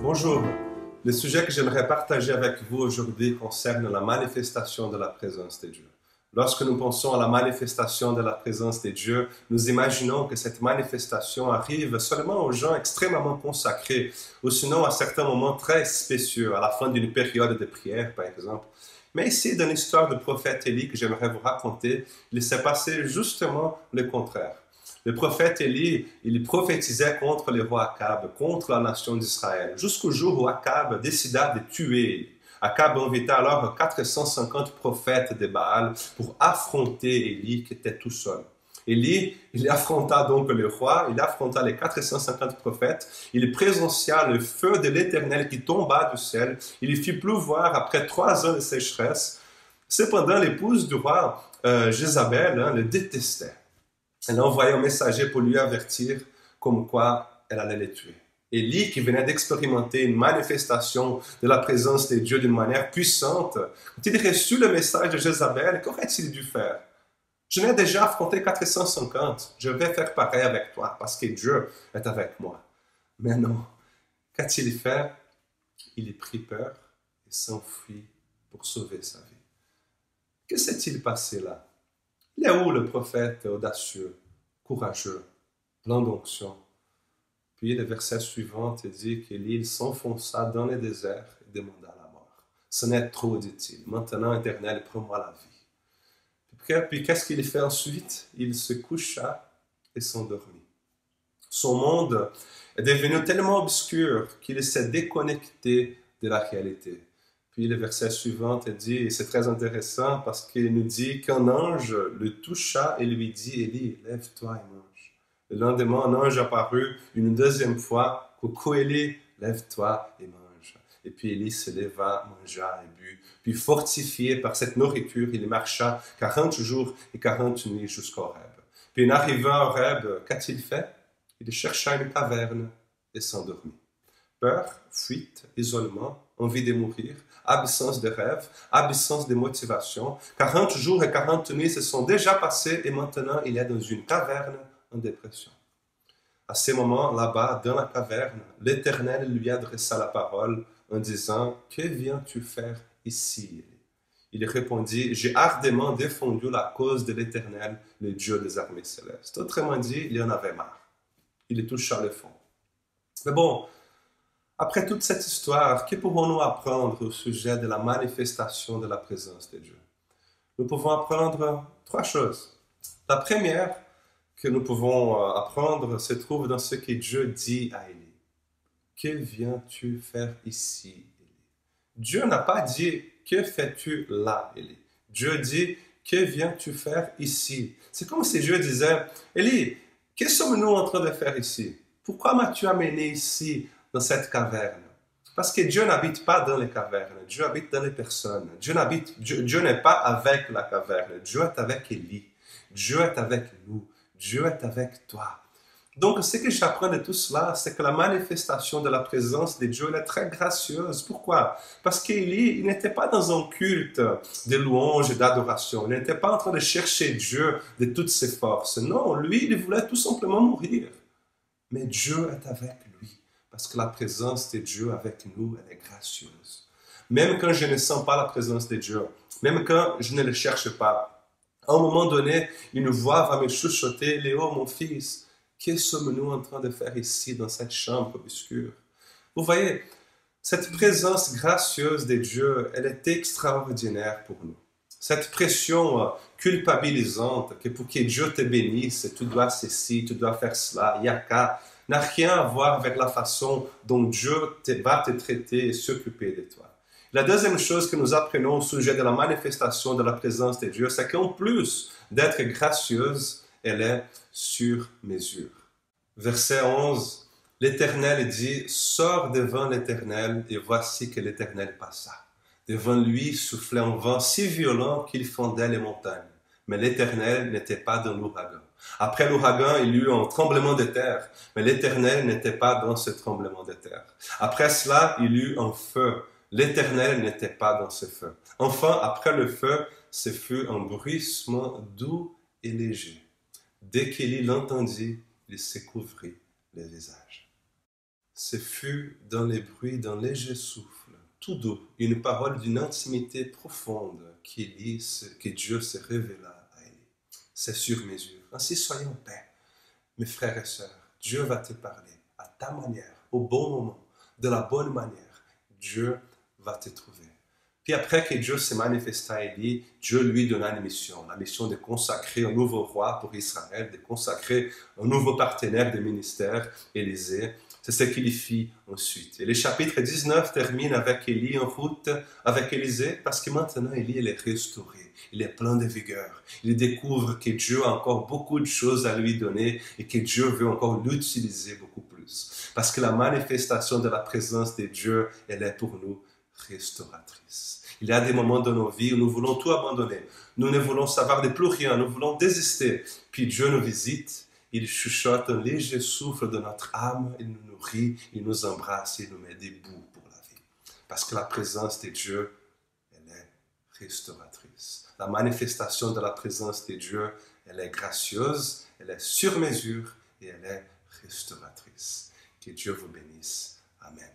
Bonjour, le sujet que j'aimerais partager avec vous aujourd'hui concerne la manifestation de la présence de Dieu. Lorsque nous pensons à la manifestation de la présence de Dieu, nous imaginons que cette manifestation arrive seulement aux gens extrêmement consacrés, ou sinon à certains moments très spéciaux, à la fin d'une période de prière par exemple. Mais ici, dans l'histoire du prophète Élie que j'aimerais vous raconter, il s'est passé justement le contraire. Le prophète Élie, il prophétisait contre le roi Akab, contre la nation d'Israël, jusqu'au jour où Akab décida de tuer Élie. Akab invita alors 450 prophètes de Baal pour affronter Élie qui était tout seul. Élie, il affronta donc le roi, il affronta les 450 prophètes, il présencia le feu de l'Éternel qui tomba du ciel, il fit pleuvoir après 3 ans de sécheresse. Cependant, l'épouse du roi, Jézabel, le détestait. Elle a envoyé un messager pour lui avertir comme quoi elle allait le tuer. Élie, qui venait d'expérimenter une manifestation de la présence de Dieu d'une manière puissante, quand il reçut le message de Jézabel, qu'aurait-il dû faire? Je n'ai déjà affronté 450, je vais faire pareil avec toi parce que Dieu est avec moi. Mais non, qu'a-t-il fait? Il prit peur et s'enfuit pour sauver sa vie. Que s'est-il passé là? Il est où le prophète audacieux, courageux, plein d'onction? Puis le verset suivant dit qu'Élie s'enfonça dans le désert et demanda la mort. Ce n'est trop, dit-il. Maintenant, Éternel, prends-moi la vie. Puis qu'est-ce qu'il fait ensuite? Il se coucha et s'endormit. Son monde est devenu tellement obscur qu'il s'est déconnecté de la réalité. Puis le verset suivant dit, et c'est très intéressant parce qu'il nous dit qu'un ange le toucha et lui dit, Élie, lève-toi et mange. Le lendemain, un ange apparut une deuxième fois, coucou Élie, lève-toi et mange. Et puis Élie se leva, mangea et but. Puis fortifié par cette nourriture, il marcha 40 jours et 40 nuits jusqu'au Horeb. Puis en arrivant à Horeb, qu'a-t-il fait? Il chercha une caverne et s'endormit. Peur, fuite, isolement, envie de mourir, absence de rêve, absence de motivation. 40 jours et 40 nuits se sont déjà passés et maintenant il est dans une caverne en dépression. À ce moment, là-bas, dans la caverne, l'Éternel lui adressa la parole en disant « Que viens-tu faire ici ?» Il répondit « J'ai ardemment défendu la cause de l'Éternel, le Dieu des armées célestes. » Autrement dit, il en avait marre. Il toucha le fond. Mais bon, après toute cette histoire, que pouvons-nous apprendre au sujet de la manifestation de la présence de Dieu? Nous pouvons apprendre 3 choses. La première que nous pouvons apprendre se trouve dans ce que Dieu dit à Élie. Que viens-tu faire ici, Élie? Dieu n'a pas dit que fais-tu là, Élie. Dieu dit que viens-tu faire ici. C'est comme si Dieu disait Élie, que sommes-nous en train de faire ici? Pourquoi m'as-tu amené ici dans cette caverne? Parce que Dieu n'habite pas dans les cavernes, Dieu habite dans les personnes. Dieu n'est pas avec la caverne, Dieu est avec Élie. Dieu est avec nous, Dieu est avec toi. Donc, ce que j'apprends de tout cela, c'est que la manifestation de la présence de Dieu est très gracieuse. Pourquoi? Parce qu'Élie, il n'était pas dans un culte de louange et d'adoration. Il n'était pas en train de chercher Dieu de toutes ses forces. Non, lui, il voulait tout simplement mourir. Mais Dieu est avec lui. Parce que la présence de Dieu avec nous, elle est gracieuse. Même quand je ne sens pas la présence de Dieu, même quand je ne le cherche pas, à un moment donné, une voix va me chuchoter, Léo, mon fils, que sommes-nous en train de faire ici, dans cette chambre obscure? Vous voyez, cette présence gracieuse de Dieu, elle est extraordinaire pour nous. Cette pression culpabilisante que pour que Dieu te bénisse, tu dois ceci, tu dois faire cela, yaka, n'a rien à voir avec la façon dont Dieu va te traiter et s'occuper de toi. La deuxième chose que nous apprenons au sujet de la manifestation de la présence de Dieu, c'est qu'en plus d'être gracieuse, elle est sur mesure. Verset 11, l'Éternel dit, « Sors devant l'Éternel, et voici que l'Éternel passa. Devant lui soufflait un vent si violent qu'il fondait les montagnes. Mais l'Éternel n'était pas dans l'ouragan. Après l'ouragan, il y eut un tremblement de terre, mais l'Éternel n'était pas dans ce tremblement de terre. Après cela, il y eut un feu. L'Éternel n'était pas dans ce feu. Enfin, après le feu, ce fut un bruissement doux et léger. Dès qu'Élie l'entendit, il se couvrit le visage. Ce fut dans les bruits d'un léger souffle, tout doux, une parole d'une intimité profonde que Dieu se révéla à Élie. C'est sur mesure. Ainsi, soyons en paix, mes frères et sœurs. Dieu va te parler à ta manière, au bon moment, de la bonne manière. Dieu va te trouver. Puis après que Dieu s'est manifesté à Élie, Dieu lui donna une mission, la mission de consacrer un nouveau roi pour Israël, de consacrer un nouveau partenaire de ministère, Élisée. C'est ce qu'il fit ensuite. Et le chapitre 19 termine avec Élie en route avec Élisée, parce que maintenant Élie est restauré, il est plein de vigueur. Il découvre que Dieu a encore beaucoup de choses à lui donner et que Dieu veut encore l'utiliser beaucoup plus. Parce que la manifestation de la présence de Dieu, elle est pour nous restauratrice. Il y a des moments dans nos vies où nous voulons tout abandonner. Nous ne voulons savoir de plus rien, nous voulons désister. Puis Dieu nous visite, il chuchote un léger souffle de notre âme, il nous nourrit, il nous embrasse, il nous met debout pour la vie. Parce que la présence de Dieu, elle est restauratrice. La manifestation de la présence de Dieu, elle est gracieuse, elle est sur mesure et elle est restauratrice. Que Dieu vous bénisse. Amen.